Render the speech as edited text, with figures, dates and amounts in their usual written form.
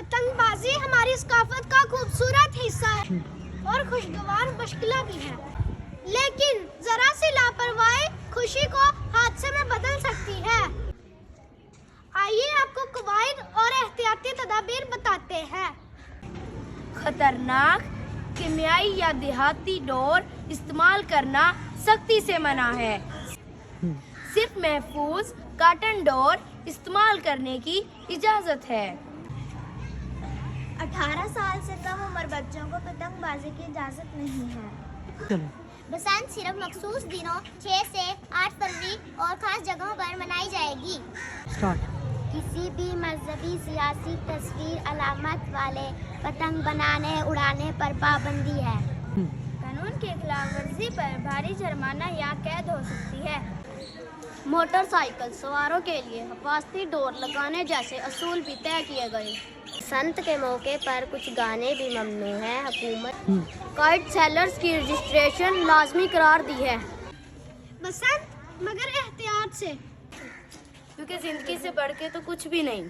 پتنگ بازی ہماری ثقافت کا خوبصورت حصہ ہے اور خوشگوار مشغلہ بھی ہے، لیکن ذرا سی لاپرواہی خوشی کو حادثے میں بدل سکتی ہے۔ آئیے آپ کو قواعد اور احتیاطی تدابیر بتاتے ہیں۔ خطرناک کیمیائی یا دیہاتی ڈور استعمال کرنا سختی سے منع ہے۔ صرف محفوظ کاٹن ڈور استعمال کرنے کی اجازت ہے۔ 18 سال سے کم عمر بچوں کو پتنگ بازی کی اجازت نہیں ہے۔ بسنت صرف مخصوص دنوں 6 سے 8 فروری اور خاص جگہوں پر منائی جائے گی۔ کسی بھی مذہبی، سیاسی، تصویر علامت والے پتنگ بنانے اڑانے پر پابندی ہے۔ قانون کی خلاف ورزی پر بھاری جرمانہ یا قید ہو سکتی ہے۔ موٹر سائیکل سواروں کے لیے حفاظتی ڈور لگانے جیسے اصول بھی طے کیے گئے۔ بسنت کے موقع پر کچھ گانے بھی ممنوع ہیں۔ حکومت کائٹ سیلرز کی رجسٹریشن لازمی قرار دی ہے۔ بسنت مگر احتیاط سے، کیونکہ زندگی سے بڑھ کے تو کچھ بھی نہیں۔